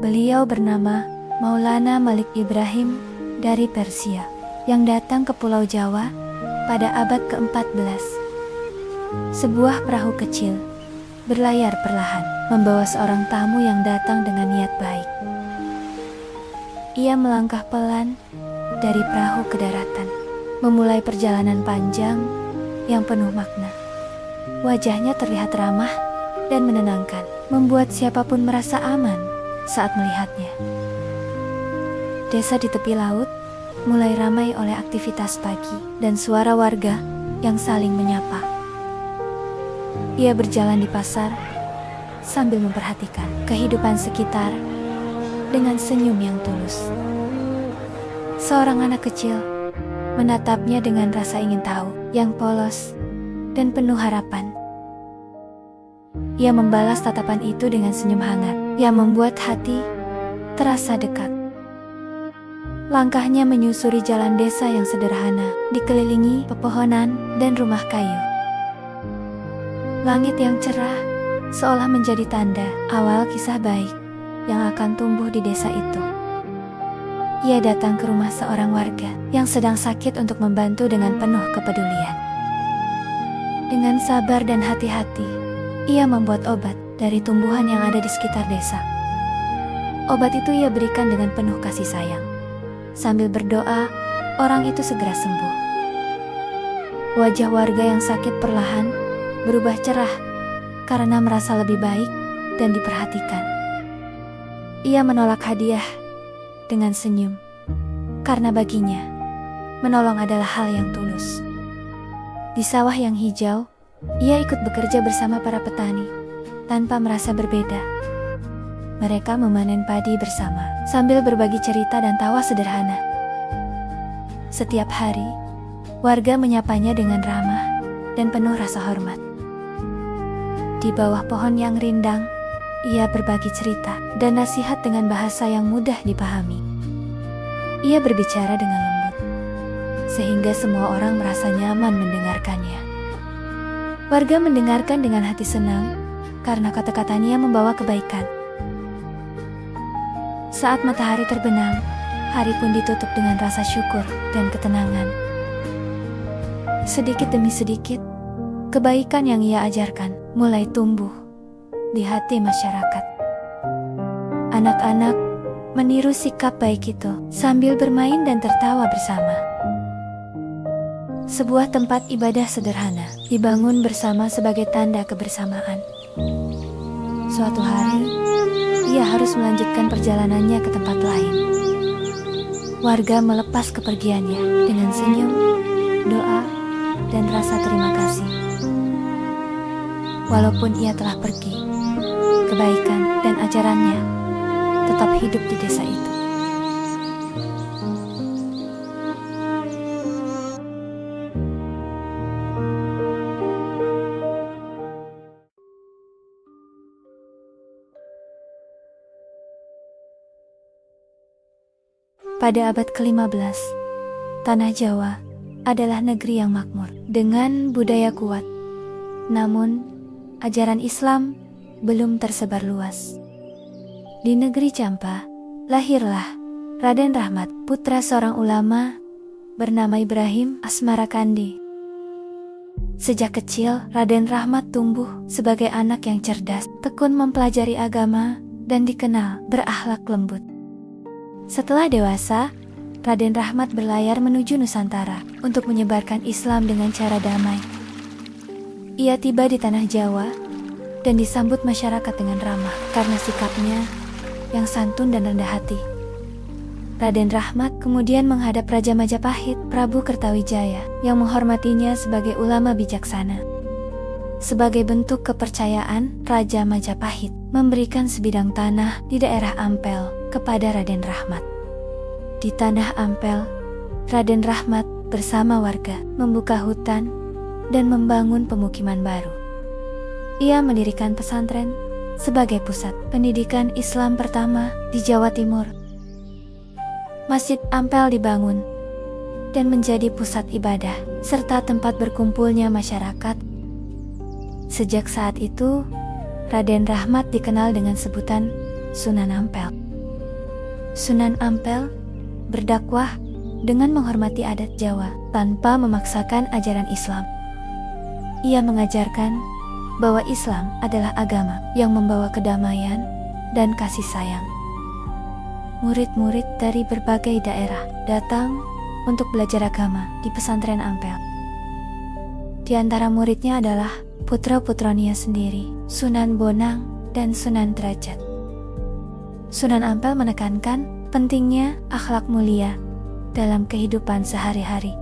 Beliau bernama Maulana Malik Ibrahim dari Persia yang datang ke Pulau Jawa pada abad ke-14. Sebuah perahu kecil berlayar perlahan membawa seorang tamu yang datang dengan niat baik. Ia melangkah pelan dari perahu ke daratan, memulai perjalanan panjang yang penuh makna. Wajahnya terlihat ramah dan menenangkan, membuat siapapun merasa aman saat melihatnya. Desa di tepi laut mulai ramai oleh aktivitas pagi dan suara warga yang saling menyapa. Ia berjalan di pasar sambil memperhatikan kehidupan sekitar dengan senyum yang tulus. Seorang anak kecil menatapnya dengan rasa ingin tahu yang polos dan penuh harapan. Ia membalas tatapan itu dengan senyum hangat yang membuat hati terasa dekat. Langkahnya menyusuri jalan desa yang sederhana, dikelilingi pepohonan dan rumah kayu. Langit yang cerah seolah menjadi tanda awal kisah baik yang akan tumbuh di desa itu. Ia datang ke rumah seorang warga yang sedang sakit untuk membantu dengan penuh kepedulian. Dengan sabar dan hati-hati, ia membuat obat dari tumbuhan yang ada di sekitar desa. Obat itu ia berikan dengan penuh kasih sayang. Sambil berdoa, orang itu segera sembuh. Wajah warga yang sakit perlahan berubah cerah karena merasa lebih baik dan diperhatikan. Ia menolak hadiah dengan senyum, karena baginya, menolong adalah hal yang tulus. Di sawah yang hijau, ia ikut bekerja bersama para petani, tanpa merasa berbeda. Mereka memanen padi bersama, sambil berbagi cerita dan tawa sederhana. Setiap hari, warga menyapanya dengan ramah dan penuh rasa hormat. Di bawah pohon yang rindang, ia berbagi cerita dan nasihat dengan bahasa yang mudah dipahami. Ia berbicara dengan lembut, sehingga semua orang merasa nyaman mendengarkannya. Warga mendengarkan dengan hati senang, karena kata-katanya membawa kebaikan. Saat matahari terbenam, hari pun ditutup dengan rasa syukur dan ketenangan. Sedikit demi sedikit, kebaikan yang ia ajarkan mulai tumbuh di hati masyarakat. Anak-anak meniru sikap baik itu sambil bermain dan tertawa bersama. Sebuah tempat ibadah sederhana dibangun bersama sebagai tanda kebersamaan. Suatu hari, ia harus melanjutkan perjalanannya ke tempat lain. Warga melepas kepergiannya dengan senyum, doa, dan rasa terima kasih. Walaupun ia telah pergi, kebaikan dan ajarannya tetap hidup di desa itu. Pada abad ke-15, Tanah Jawa adalah negeri yang makmur dengan budaya kuat. Namun, ajaran Islam belum tersebar luas. Di negeri Campa, lahirlah Raden Rahmat, putra seorang ulama bernama Ibrahim Asmarakandi. Sejak kecil, Raden Rahmat tumbuh sebagai anak yang cerdas, tekun mempelajari agama, dan dikenal berakhlak lembut. Setelah dewasa, Raden Rahmat berlayar menuju Nusantara untuk menyebarkan Islam dengan cara damai. Ia tiba di Tanah Jawa dan disambut masyarakat dengan ramah karena sikapnya yang santun dan rendah hati. Raden Rahmat kemudian menghadap Raja Majapahit, Prabu Kertawijaya, yang menghormatinya sebagai ulama bijaksana. Sebagai bentuk kepercayaan, Raja Majapahit memberikan sebidang tanah di daerah Ampel kepada Raden Rahmat. Di tanah Ampel, Raden Rahmat bersama warga membuka hutan dan membangun pemukiman baru. Ia mendirikan pesantren sebagai pusat pendidikan Islam pertama di Jawa Timur. Masjid Ampel dibangun dan menjadi pusat ibadah serta tempat berkumpulnya masyarakat Sejak saat itu, Raden Rahmat dikenal dengan sebutan Sunan Ampel. Sunan Ampel berdakwah dengan menghormati adat Jawa tanpa memaksakan ajaran Islam. Ia mengajarkan bahwa Islam adalah agama yang membawa kedamaian dan kasih sayang. Murid-murid dari berbagai daerah datang untuk belajar agama di pesantren Ampel. Di antara muridnya adalah putra-putranya sendiri, Sunan Bonang dan Sunan Derajat. Sunan Ampel menekankan pentingnya akhlak mulia dalam kehidupan sehari-hari.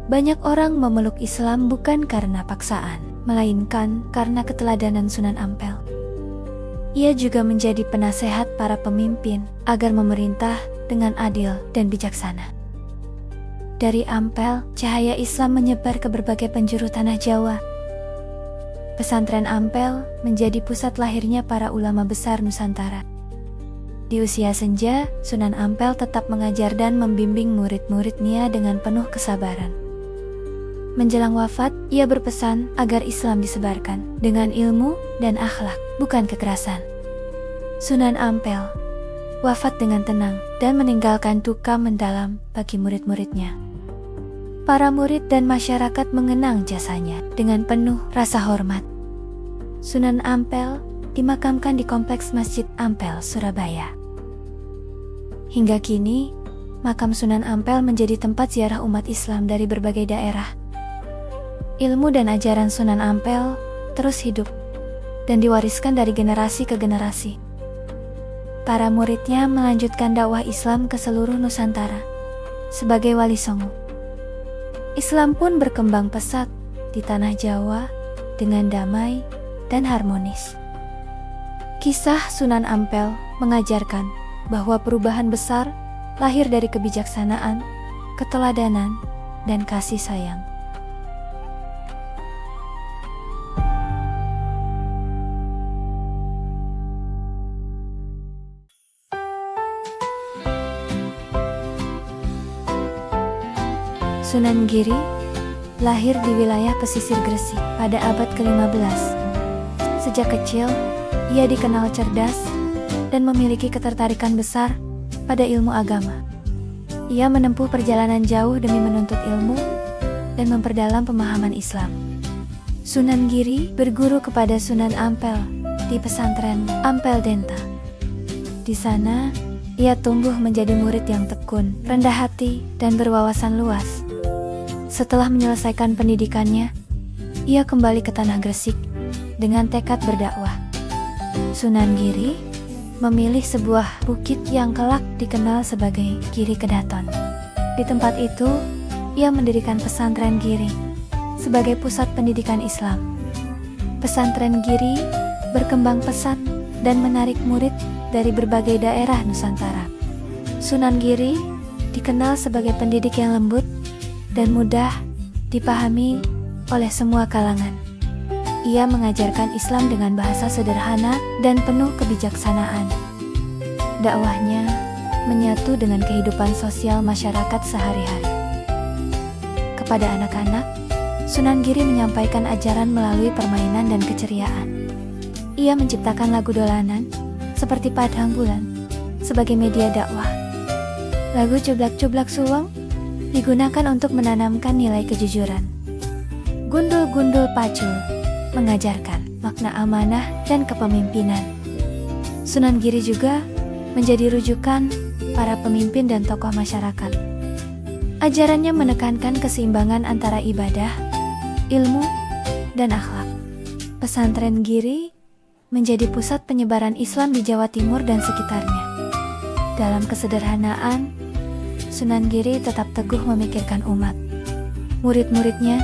Banyak orang memeluk Islam bukan karena paksaan, melainkan karena keteladanan Sunan Ampel. Ia juga menjadi penasehat para pemimpin agar memerintah dengan adil dan bijaksana. Dari Ampel, cahaya Islam menyebar ke berbagai penjuru tanah Jawa. Pesantren Ampel menjadi pusat lahirnya para ulama besar Nusantara. Di usia senja, Sunan Ampel tetap mengajar dan membimbing murid-muridnya dengan penuh kesabaran. Menjelang wafat, ia berpesan agar Islam disebarkan dengan ilmu dan akhlak, bukan kekerasan. Sunan Ampel wafat dengan tenang dan meninggalkan duka mendalam bagi murid-muridnya. Para murid dan masyarakat mengenang jasanya dengan penuh rasa hormat. Sunan Ampel dimakamkan di Kompleks Masjid Ampel, Surabaya. Hingga kini, makam Sunan Ampel menjadi tempat ziarah umat Islam dari berbagai daerah. Ilmu dan ajaran Sunan Ampel terus hidup dan diwariskan dari generasi ke generasi. Para muridnya melanjutkan dakwah Islam ke seluruh Nusantara sebagai wali songo. Islam pun berkembang pesat di tanah Jawa dengan damai dan harmonis. Kisah Sunan Ampel mengajarkan bahwa perubahan besar lahir dari kebijaksanaan, keteladanan, dan kasih sayang. Sunan Giri lahir di wilayah pesisir Gresik pada abad ke-15. Sejak kecil, ia dikenal cerdas dan memiliki ketertarikan besar pada ilmu agama. Ia menempuh perjalanan jauh demi menuntut ilmu dan memperdalam pemahaman Islam. Sunan Giri berguru kepada Sunan Ampel di pesantren Ampel Denta. Di sana, ia tumbuh menjadi murid yang tekun, rendah hati, dan berwawasan luas. Setelah menyelesaikan pendidikannya, ia kembali ke tanah Gresik dengan tekad berdakwah. Sunan Giri memilih sebuah bukit yang kelak dikenal sebagai Giri Kedaton. Di tempat itu, ia mendirikan pesantren Giri sebagai pusat pendidikan Islam. Pesantren Giri berkembang pesat dan menarik murid dari berbagai daerah Nusantara. Sunan Giri dikenal sebagai pendidik yang lembut dan mudah dipahami oleh semua kalangan. Ia mengajarkan Islam dengan bahasa sederhana dan penuh kebijaksanaan. Dakwahnya menyatu dengan kehidupan sosial masyarakat sehari-hari. Kepada anak-anak, Sunan Giri menyampaikan ajaran melalui permainan dan keceriaan. Ia menciptakan lagu dolanan seperti Padang Bulan sebagai media dakwah. Lagu Cublak-Cublak Suweng digunakan untuk menanamkan nilai kejujuran. Gundul-Gundul Pacul mengajarkan makna amanah dan kepemimpinan. Sunan Giri juga menjadi rujukan para pemimpin dan tokoh masyarakat. Ajarannya menekankan keseimbangan antara ibadah, ilmu, dan akhlak. Pesantren Giri menjadi pusat penyebaran Islam di Jawa Timur dan sekitarnya. Dalam kesederhanaan, Sunan Giri tetap teguh memikirkan umat. Murid-muridnya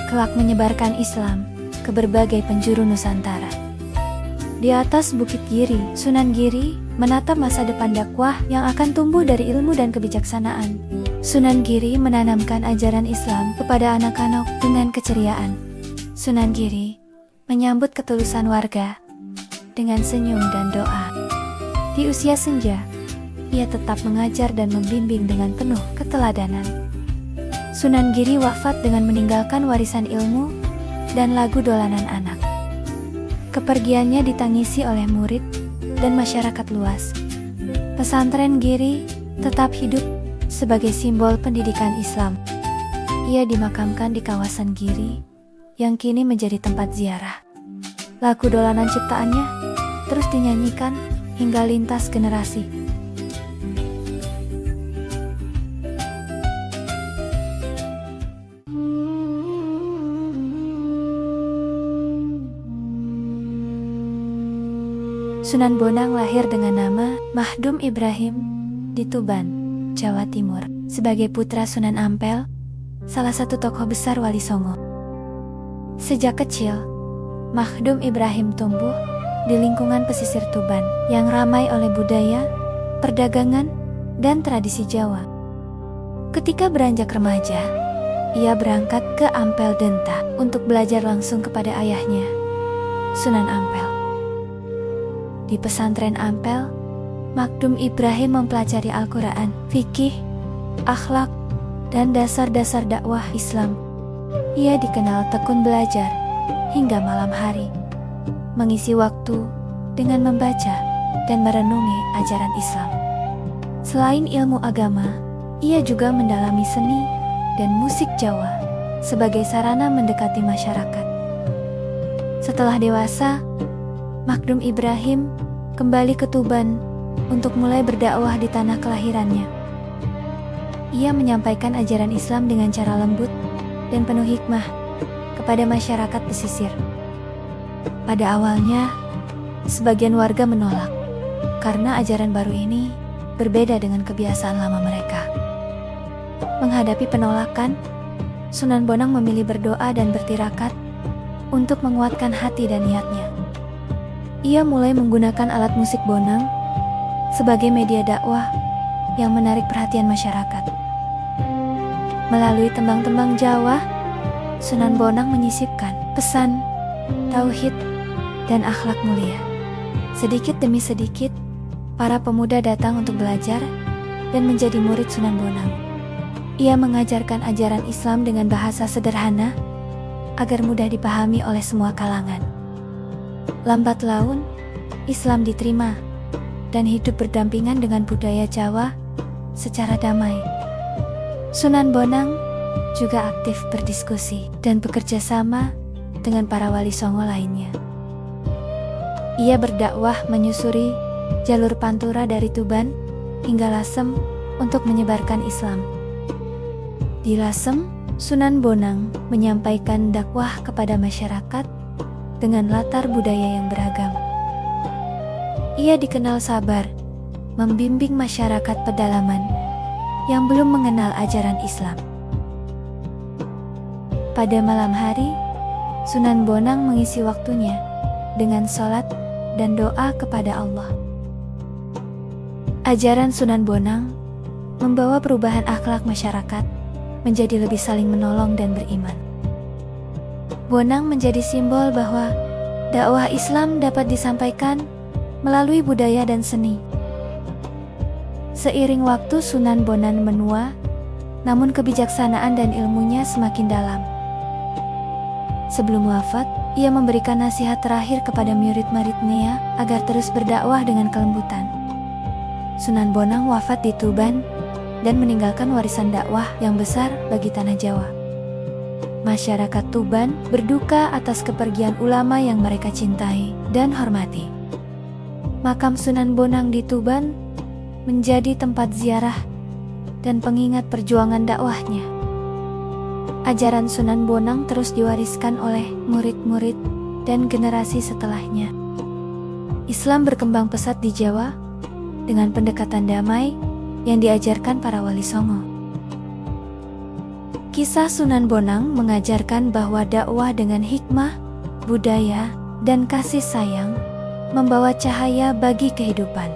kelak menyebarkan Islam ke berbagai penjuru Nusantara. Di atas Bukit Giri, Sunan Giri menatap masa depan dakwah yang akan tumbuh dari ilmu dan kebijaksanaan. Sunan Giri menanamkan ajaran Islam kepada anak-anak dengan keceriaan. Sunan Giri menyambut ketulusan warga dengan senyum dan doa. Di usia senja, ia tetap mengajar dan membimbing dengan penuh keteladanan. Sunan Giri wafat dengan meninggalkan warisan ilmu dan lagu dolanan anak. Kepergiannya ditangisi oleh murid dan masyarakat luas. Pesantren Giri tetap hidup sebagai simbol pendidikan Islam. Ia dimakamkan di kawasan Giri yang kini menjadi tempat ziarah. Lagu dolanan ciptaannya terus dinyanyikan hingga lintas generasi. Sunan Bonang lahir dengan nama Mahdum Ibrahim di Tuban, Jawa Timur, sebagai putra Sunan Ampel, salah satu tokoh besar Wali Songo. Sejak kecil, Mahdum Ibrahim tumbuh di lingkungan pesisir Tuban yang ramai oleh budaya, perdagangan, dan tradisi Jawa. Ketika beranjak remaja, ia berangkat ke Ampel Denta untuk belajar langsung kepada ayahnya, Sunan Ampel. Di pesantren Ampel, Mahdum Ibrahim mempelajari Al-Quran, fikih, akhlak, dan dasar-dasar dakwah Islam. Ia dikenal tekun belajar hingga malam hari, mengisi waktu dengan membaca dan merenungi ajaran Islam. Selain ilmu agama, ia juga mendalami seni dan musik Jawa sebagai sarana mendekati masyarakat. Setelah dewasa, Mahdum Ibrahim kembali ke Tuban untuk mulai berdakwah di tanah kelahirannya. Ia menyampaikan ajaran Islam dengan cara lembut dan penuh hikmah kepada masyarakat pesisir. Pada awalnya, sebagian warga menolak karena ajaran baru ini berbeda dengan kebiasaan lama mereka. Menghadapi penolakan, Sunan Bonang memilih berdoa dan bertirakat untuk menguatkan hati dan niatnya. Ia mulai menggunakan alat musik bonang sebagai media dakwah yang menarik perhatian masyarakat. Melalui tembang-tembang Jawa, Sunan Bonang menyisipkan pesan, tauhid, dan akhlak mulia. Sedikit demi sedikit, para pemuda datang untuk belajar dan menjadi murid Sunan Bonang. Ia mengajarkan ajaran Islam dengan bahasa sederhana agar mudah dipahami oleh semua kalangan. Lambat laun, Islam diterima dan hidup berdampingan dengan budaya Jawa secara damai. Sunan Bonang juga aktif berdiskusi dan bekerja sama dengan para wali songo lainnya. Ia berdakwah menyusuri jalur pantura dari Tuban hingga Lasem untuk menyebarkan Islam. Di Lasem, Sunan Bonang menyampaikan dakwah kepada masyarakat dengan latar budaya yang beragam. Ia dikenal sabar, membimbing masyarakat pedalaman yang belum mengenal ajaran Islam. Pada malam hari, Sunan Bonang mengisi waktunya dengan sholat dan doa kepada Allah. Ajaran Sunan Bonang membawa perubahan akhlak masyarakat menjadi lebih saling menolong dan beriman. Bonang menjadi simbol bahwa dakwah Islam dapat disampaikan melalui budaya dan seni. Seiring waktu Sunan Bonang menua, namun kebijaksanaan dan ilmunya semakin dalam. Sebelum wafat, ia memberikan nasihat terakhir kepada murid-muridnya agar terus berdakwah dengan kelembutan. Sunan Bonang wafat di Tuban dan meninggalkan warisan dakwah yang besar bagi tanah Jawa. Masyarakat Tuban berduka atas kepergian ulama yang mereka cintai dan hormati. Makam Sunan Bonang di Tuban menjadi tempat ziarah dan pengingat perjuangan dakwahnya. Ajaran Sunan Bonang terus diwariskan oleh murid-murid dan generasi setelahnya. Islam berkembang pesat di Jawa dengan pendekatan damai yang diajarkan para wali songo. Kisah Sunan Bonang mengajarkan bahwa dakwah dengan hikmah, budaya, dan kasih sayang membawa cahaya bagi kehidupan.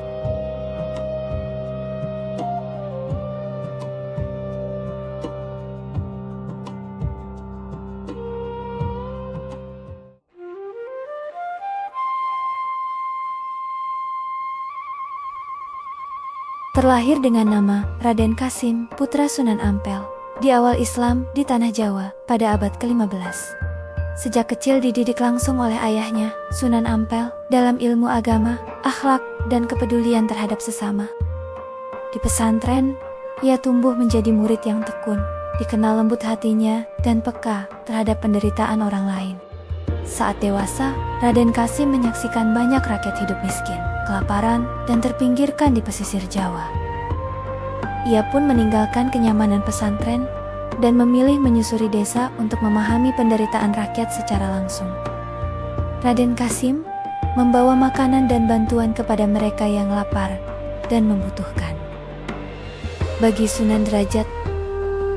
Terlahir dengan nama Raden Kasim, putra Sunan Ampel, di awal Islam di Tanah Jawa pada abad ke-15. Sejak kecil dididik langsung oleh ayahnya, Sunan Ampel, dalam ilmu agama, akhlak, dan kepedulian terhadap sesama. Di pesantren, ia tumbuh menjadi murid yang tekun, dikenal lembut hatinya dan peka terhadap penderitaan orang lain. Saat dewasa, Raden Kasim menyaksikan banyak rakyat hidup miskin, kelaparan, dan terpinggirkan di pesisir Jawa. Ia pun meninggalkan kenyamanan pesantren dan memilih menyusuri desa untuk memahami penderitaan rakyat secara langsung. Raden Kasim membawa makanan dan bantuan kepada mereka yang lapar dan membutuhkan. Bagi Sunan Derajat,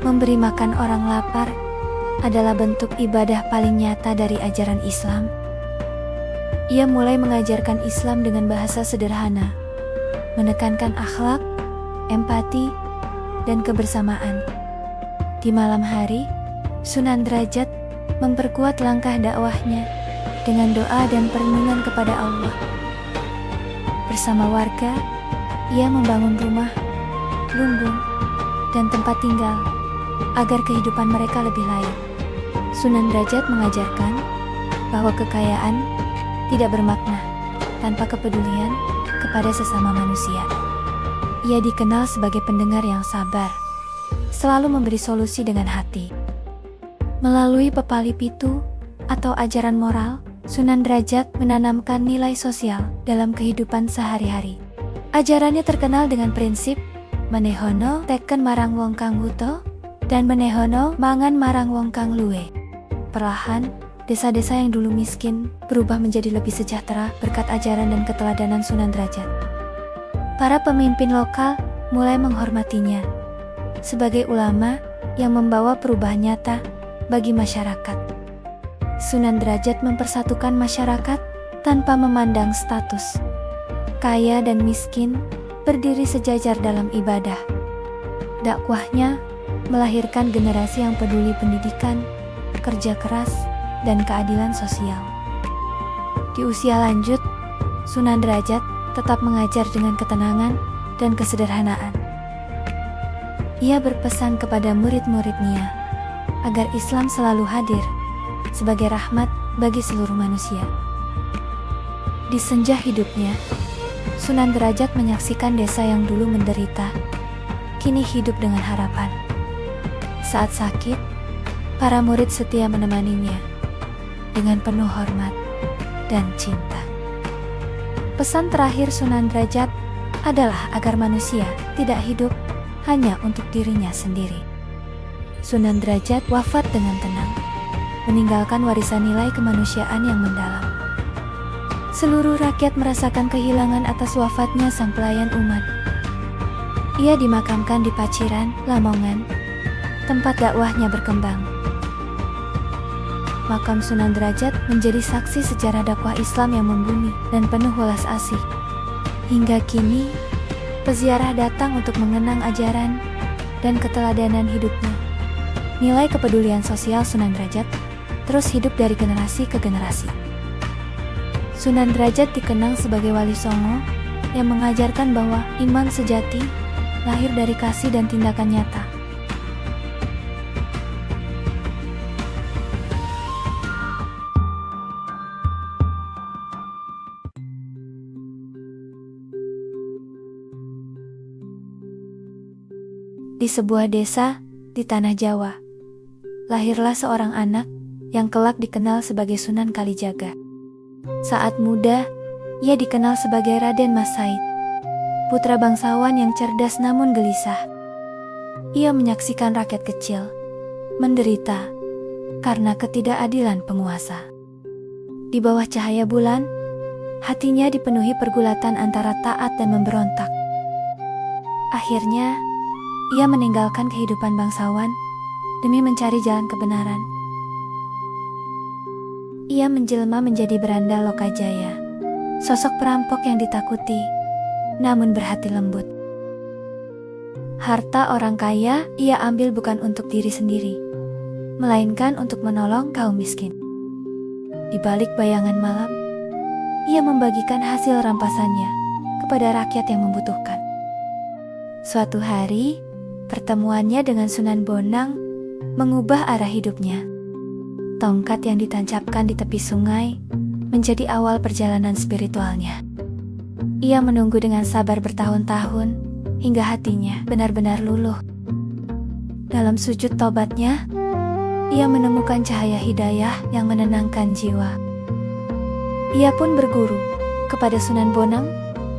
memberi makan orang lapar adalah bentuk ibadah paling nyata dari ajaran Islam. Ia mulai mengajarkan Islam dengan bahasa sederhana, menekankan akhlak, empati, dan kebersamaan. Di malam hari, Sunan Derajat memperkuat langkah dakwahnya dengan doa dan perenungan kepada Allah. Bersama warga, ia membangun rumah, lumbung, dan tempat tinggal agar kehidupan mereka lebih layak. Sunan Derajat mengajarkan bahwa kekayaan tidak bermakna tanpa kepedulian kepada sesama manusia. Ia dikenal sebagai pendengar yang sabar, selalu memberi solusi dengan hati. Melalui Pepali Pitu atau ajaran moral, Sunan Derajat menanamkan nilai sosial dalam kehidupan sehari-hari. Ajarannya terkenal dengan prinsip Menehono teken marang wong kang wuta dan menehono mangan marang wong kang luwe. Perlahan, desa-desa yang dulu miskin berubah menjadi lebih sejahtera berkat ajaran dan keteladanan Sunan Derajat. Para pemimpin lokal mulai menghormatinya sebagai ulama yang membawa perubahan nyata bagi masyarakat. Sunan Derajat mempersatukan masyarakat tanpa memandang status. Kaya dan miskin berdiri sejajar dalam ibadah. Dakwahnya melahirkan generasi yang peduli pendidikan, kerja keras, dan keadilan sosial. Di usia lanjut, Sunan Derajat tetap mengajar dengan ketenangan dan kesederhanaan. Ia berpesan kepada murid-muridnya agar Islam selalu hadir sebagai rahmat bagi seluruh manusia. Di senja hidupnya, Sunan Derajat menyaksikan desa yang dulu menderita, kini hidup dengan harapan. Saat sakit, para murid setia menemaninya dengan penuh hormat dan cinta. Pesan terakhir Sunan Derajat adalah agar manusia tidak hidup hanya untuk dirinya sendiri. Sunan Derajat wafat dengan tenang, meninggalkan warisan nilai kemanusiaan yang mendalam. Seluruh rakyat merasakan kehilangan atas wafatnya sang pelayan umat. Ia dimakamkan di Paciran, Lamongan, tempat dakwahnya berkembang. Makam Sunan Derajat menjadi saksi sejarah dakwah Islam yang mumpuni dan penuh welas asih. Hingga kini, peziarah datang untuk mengenang ajaran dan keteladanan hidupnya. Nilai kepedulian sosial Sunan Derajat terus hidup dari generasi ke generasi. Sunan Derajat dikenang sebagai wali songo yang mengajarkan bahwa iman sejati lahir dari kasih dan tindakan nyata. Di sebuah desa di tanah Jawa, lahirlah seorang anak yang kelak dikenal sebagai Sunan Kalijaga. Saat muda, ia dikenal sebagai Raden Mas Said, putra bangsawan yang cerdas namun gelisah. Ia menyaksikan rakyat kecil menderita karena ketidakadilan penguasa. Di bawah cahaya bulan, hatinya dipenuhi pergulatan antara taat dan memberontak. Akhirnya, ia meninggalkan kehidupan bangsawan demi mencari jalan kebenaran. Ia menjelma menjadi Beranda Lokajaya, sosok perampok yang ditakuti, namun berhati lembut. Harta orang kaya ia ambil bukan untuk diri sendiri, melainkan untuk menolong kaum miskin. Di balik bayangan malam, ia membagikan hasil rampasannya kepada rakyat yang membutuhkan. Suatu hari, pertemuannya dengan Sunan Bonang mengubah arah hidupnya. tongkat yang ditancapkan di tepi sungai menjadi awal perjalanan spiritualnya. Ia menunggu dengan sabar bertahun-tahun hingga hatinya benar-benar luluh. Dalam sujud tobatnya, ia menemukan cahaya hidayah yang menenangkan jiwa. Ia pun berguru kepada Sunan Bonang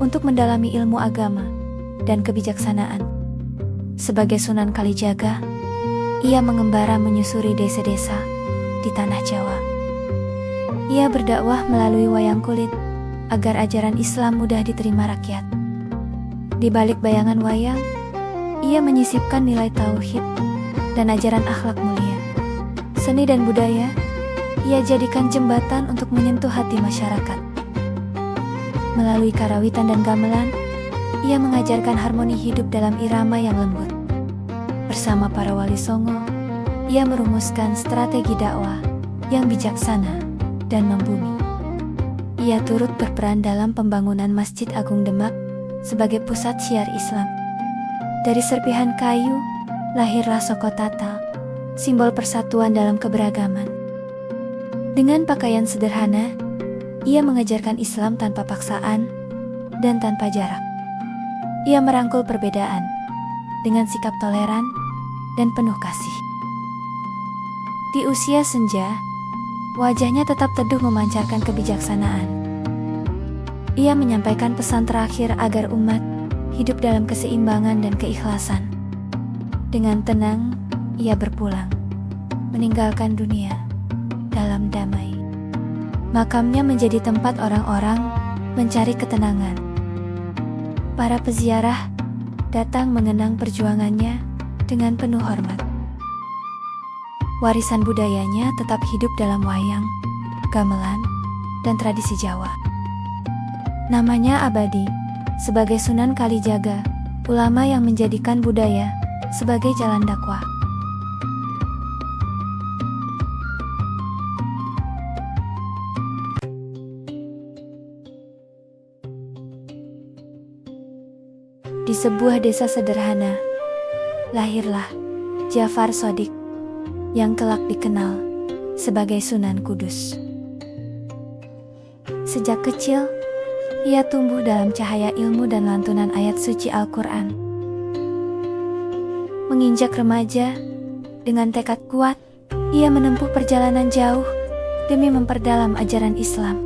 untuk mendalami ilmu agama dan kebijaksanaan. Sebagai Sunan Kalijaga, ia mengembara menyusuri desa-desa di tanah Jawa. Ia berdakwah melalui wayang kulit agar ajaran Islam mudah diterima rakyat. Di balik bayangan wayang, ia menyisipkan nilai tauhid dan ajaran akhlak mulia. Seni dan budaya, ia jadikan jembatan untuk menyentuh hati masyarakat. Melalui karawitan dan gamelan, ia mengajarkan harmoni hidup dalam irama yang lembut. Bersama para wali songo, ia merumuskan strategi dakwah yang bijaksana dan membumi. Ia turut berperan dalam pembangunan Masjid Agung Demak sebagai pusat syiar Islam. Dari serpihan kayu, lahirlah Soko Tatal, simbol persatuan dalam keberagaman. Dengan pakaian sederhana, ia mengajarkan Islam tanpa paksaan dan tanpa jarak. Ia merangkul perbedaan dengan sikap toleran dan penuh kasih. Di usia senja, wajahnya tetap teduh memancarkan kebijaksanaan. Ia menyampaikan pesan terakhir agar umat hidup dalam keseimbangan dan keikhlasan. Dengan tenang, ia berpulang, meninggalkan dunia dalam damai. Makamnya menjadi tempat orang-orang mencari ketenangan. Para peziarah datang mengenang perjuangannya dengan penuh hormat. Warisan budayanya tetap hidup dalam wayang, gamelan, dan tradisi Jawa. Namanya abadi sebagai Sunan Kalijaga, ulama yang menjadikan budaya sebagai jalan dakwah. Di sebuah desa sederhana, lahirlah Ja'far Shadiq yang kelak dikenal sebagai Sunan Kudus. Sejak kecil, ia tumbuh dalam cahaya ilmu dan lantunan ayat suci Al-Quran. Menginjak remaja, dengan tekad kuat, ia menempuh perjalanan jauh demi memperdalam ajaran Islam.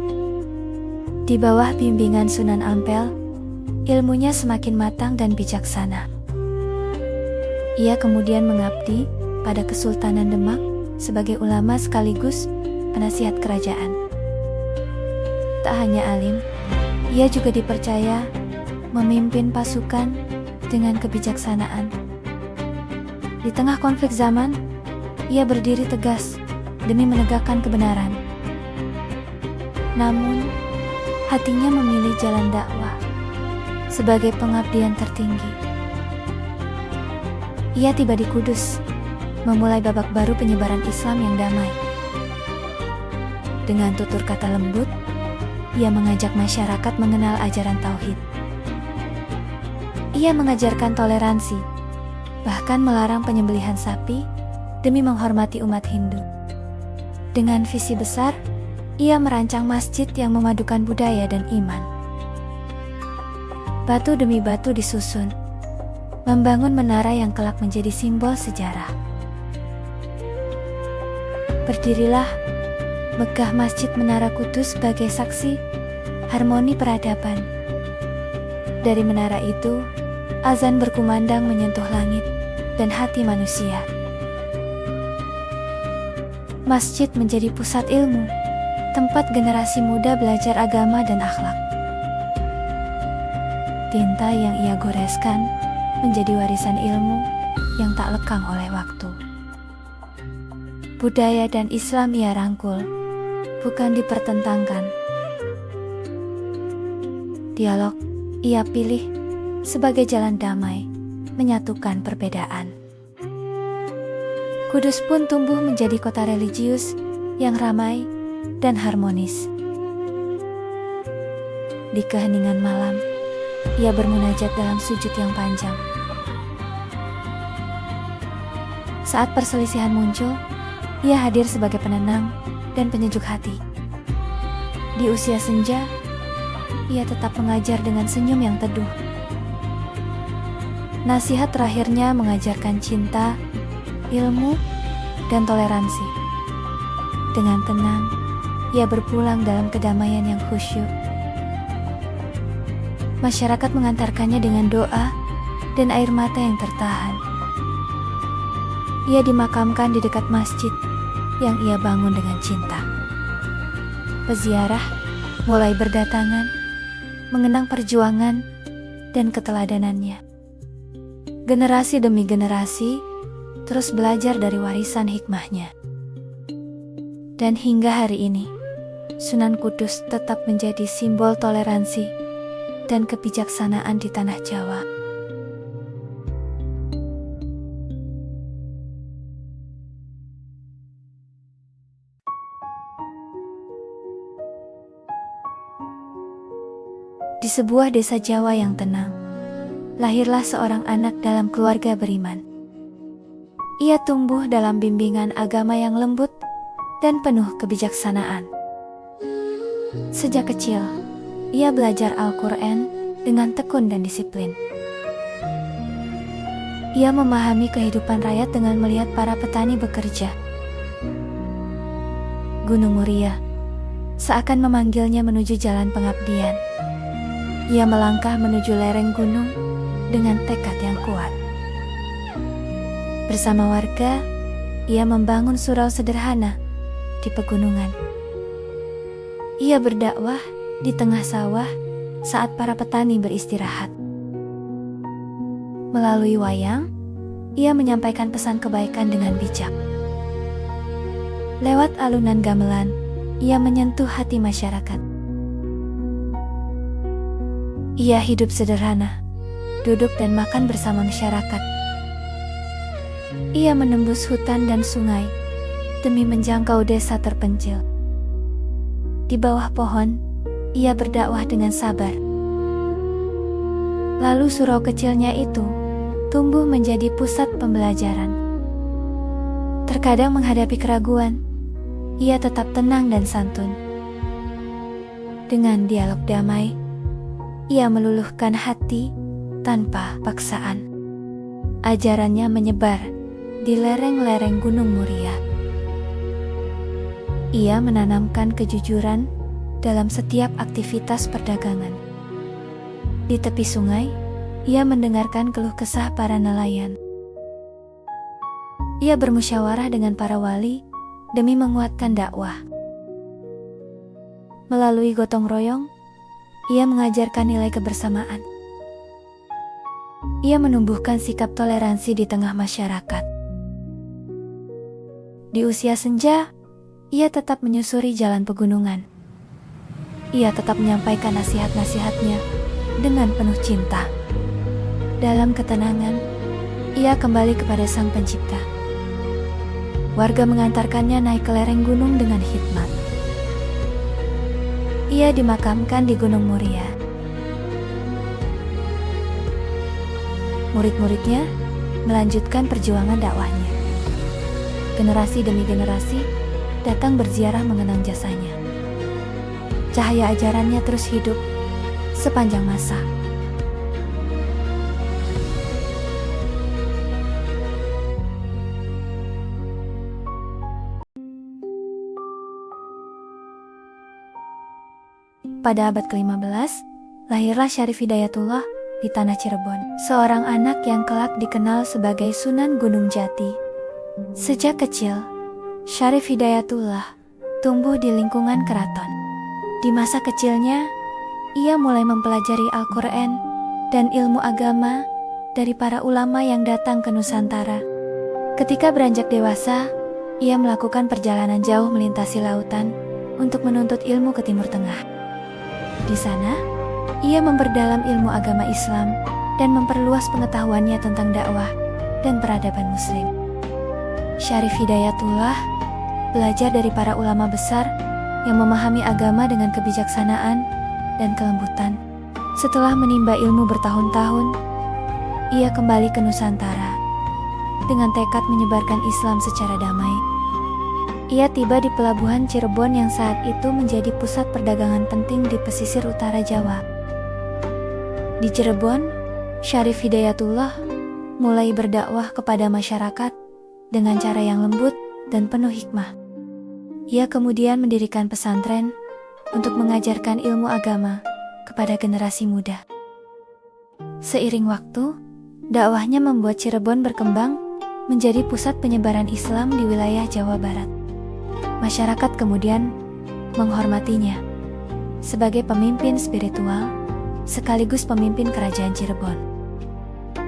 Di bawah bimbingan Sunan Ampel, ilmunya semakin matang dan bijaksana. Ia kemudian mengabdi pada Kesultanan Demak sebagai ulama sekaligus penasihat kerajaan. Tak hanya alim, ia juga dipercaya memimpin pasukan dengan kebijaksanaan. Di tengah konflik zaman, ia berdiri tegas demi menegakkan kebenaran. Namun, hatinya memilih jalan dakwah sebagai pengabdian tertinggi. Ia tiba di Kudus, memulai babak baru penyebaran Islam yang damai. Dengan tutur kata lembut, ia mengajak masyarakat mengenal ajaran tauhid. Ia mengajarkan toleransi, bahkan melarang penyembelihan sapi demi menghormati umat Hindu. Dengan visi besar, ia merancang masjid yang memadukan budaya dan iman. Batu demi batu disusun, membangun menara yang kelak menjadi simbol sejarah. Berdirilah megah Masjid Menara Kudus sebagai saksi harmoni peradaban. Dari menara itu, azan berkumandang menyentuh langit dan hati manusia. Masjid menjadi pusat ilmu, tempat generasi muda belajar agama dan akhlak. Tinta yang ia goreskan menjadi warisan ilmu yang tak lekang oleh waktu. Budaya dan Islam ia rangkul, bukan dipertentangkan. Dialog ia pilih sebagai jalan damai, menyatukan perbedaan. Kudus pun tumbuh menjadi kota religius yang ramai dan harmonis. Di keheningan malam, ia bermunajat dalam sujud yang panjang. Saat perselisihan muncul, Ia hadir sebagai penenang dan penyejuk hati. Di usia senja, ia tetap mengajar dengan senyum yang teduh. Nasihat terakhirnya mengajarkan cinta, ilmu, dan toleransi. Dengan tenang, ia berpulang dalam kedamaian yang khusyuk. Masyarakat mengantarkannya dengan doa dan air mata yang tertahan. Ia dimakamkan di dekat masjid yang ia bangun dengan cinta. Peziarah mulai berdatangan, mengenang perjuangan dan keteladanannya. Generasi demi generasi terus belajar dari warisan hikmahnya. Dan hingga hari ini, Sunan Kudus tetap menjadi simbol toleransi dan kebijaksanaan di tanah Jawa. Di sebuah desa Jawa yang tenang, lahirlah seorang anak dalam keluarga beriman. Ia tumbuh dalam bimbingan agama yang lembut dan penuh kebijaksanaan. Sejak kecil, ia belajar Al-Quran dengan tekun dan disiplin. Ia memahami kehidupan rakyat dengan melihat para petani bekerja. Gunung Muria seakan memanggilnya menuju jalan pengabdian. Ia melangkah menuju lereng gunung dengan tekad yang kuat. Bersama warga, ia membangun surau sederhana di pegunungan. Ia berdakwah di tengah sawah saat para petani beristirahat. Melalui wayang, ia menyampaikan pesan kebaikan dengan bijak. Lewat alunan gamelan, ia menyentuh hati masyarakat. Ia hidup sederhana, duduk dan makan bersama masyarakat. Ia menembus hutan dan sungai demi menjangkau desa terpencil. Di bawah pohon, ia berdakwah dengan sabar. Lalu surau kecilnya itu tumbuh menjadi pusat pembelajaran. Terkadang menghadapi keraguan, ia tetap tenang dan santun. Dengan dialog damai, ia meluluhkan hati tanpa paksaan. Ajarannya menyebar di lereng-lereng Gunung Muria. Ia menanamkan kejujuran dalam setiap aktivitas perdagangan. Di tepi sungai, ia mendengarkan keluh kesah para nelayan. Ia bermusyawarah dengan para wali demi menguatkan dakwah. Melalui gotong royong, ia mengajarkan nilai kebersamaan. Ia menumbuhkan sikap toleransi di tengah masyarakat. Di usia senja, ia tetap menyusuri jalan pegunungan. Ia tetap menyampaikan nasihat-nasihatnya dengan penuh cinta. Dalam ketenangan, ia kembali kepada Sang Pencipta. Warga mengantarkannya naik ke lereng gunung dengan hikmat. Ia dimakamkan di Gunung Muria. Murid-muridnya melanjutkan perjuangan dakwahnya. Generasi demi generasi datang berziarah mengenang jasanya. Cahaya ajarannya terus hidup sepanjang masa. Pada abad ke-15, lahirlah Syarif Hidayatullah di tanah Cirebon, seorang anak yang kelak dikenal sebagai Sunan Gunung Jati. Sejak kecil, Syarif Hidayatullah tumbuh di lingkungan keraton. Di masa kecilnya, ia mulai mempelajari Al-Quran dan ilmu agama dari para ulama yang datang ke Nusantara. Ketika beranjak dewasa, ia melakukan perjalanan jauh melintasi lautan untuk menuntut ilmu ke Timur Tengah. Di sana, ia memperdalam ilmu agama Islam dan memperluas pengetahuannya tentang dakwah dan peradaban Muslim. Syarif Hidayatullah belajar dari para ulama besar yang memahami agama dengan kebijaksanaan dan kelembutan. Setelah menimba ilmu bertahun-tahun, ia kembali ke Nusantara dengan tekad menyebarkan Islam secara damai. Ia tiba di pelabuhan Cirebon yang saat itu menjadi pusat perdagangan penting di pesisir utara Jawa. Di Cirebon, Syarif Hidayatullah mulai berdakwah kepada masyarakat dengan cara yang lembut dan penuh hikmah. Ia kemudian mendirikan pesantren untuk mengajarkan ilmu agama kepada generasi muda. Seiring waktu, dakwahnya membuat Cirebon berkembang menjadi pusat penyebaran Islam di wilayah Jawa Barat. Masyarakat kemudian menghormatinya sebagai pemimpin spiritual sekaligus pemimpin kerajaan Cirebon.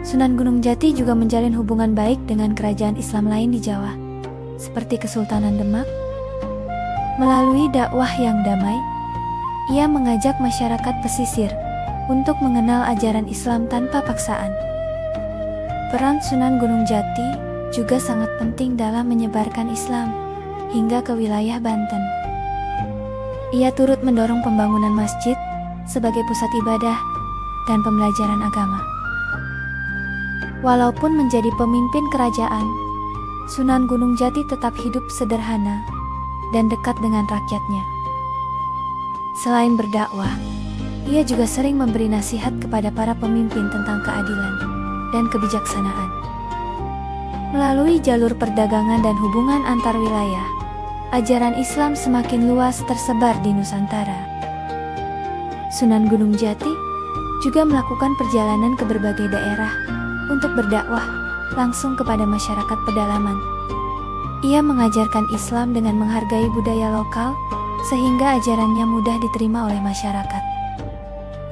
Sunan Gunung Jati juga menjalin hubungan baik dengan kerajaan Islam lain di Jawa, seperti Kesultanan Demak. Melalui dakwah yang damai, ia mengajak masyarakat pesisir untuk mengenal ajaran Islam tanpa paksaan. Peran Sunan Gunung Jati juga sangat penting dalam menyebarkan Islam hingga ke wilayah Banten. Ia turut mendorong pembangunan masjid sebagai pusat ibadah dan pembelajaran agama. Walaupun menjadi pemimpin kerajaan, Sunan Gunung Jati tetap hidup sederhana dan dekat dengan rakyatnya. Selain berdakwah, ia juga sering memberi nasihat kepada para pemimpin tentang keadilan dan kebijaksanaan. Melalui jalur perdagangan dan hubungan antar wilayah, ajaran Islam semakin luas tersebar di Nusantara. Sunan Gunung Jati juga melakukan perjalanan ke berbagai daerah untuk berdakwah langsung kepada masyarakat pedalaman. Ia mengajarkan Islam dengan menghargai budaya lokal, sehingga ajarannya mudah diterima oleh masyarakat.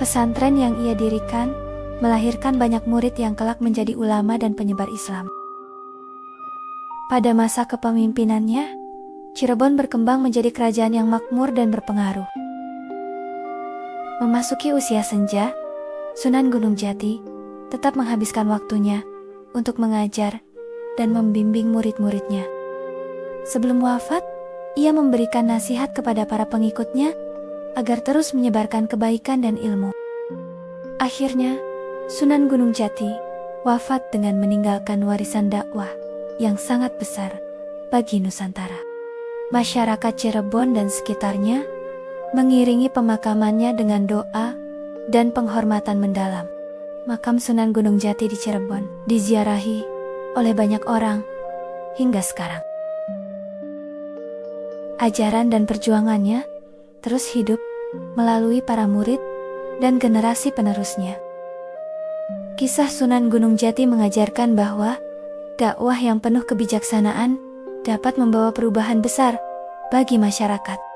Pesantren yang ia dirikan melahirkan banyak murid yang kelak menjadi ulama dan penyebar Islam. Pada masa kepemimpinannya, Cirebon berkembang menjadi kerajaan yang makmur dan berpengaruh. Memasuki usia senja, Sunan Gunung Jati tetap menghabiskan waktunya untuk mengajar dan membimbing murid-muridnya. Sebelum wafat, ia memberikan nasihat kepada para pengikutnya agar terus menyebarkan kebaikan dan ilmu. Akhirnya, Sunan Gunung Jati wafat dengan meninggalkan warisan dakwah yang sangat besar bagi Nusantara. Masyarakat Cirebon dan sekitarnya mengiringi pemakamannya dengan doa dan penghormatan mendalam. Makam Sunan Gunung Jati di Cirebon diziarahi oleh banyak orang hingga sekarang. Ajaran dan perjuangannya terus hidup melalui para murid dan generasi penerusnya. Kisah Sunan Gunung Jati mengajarkan bahwa dakwah yang penuh kebijaksanaan dapat membawa perubahan besar bagi masyarakat.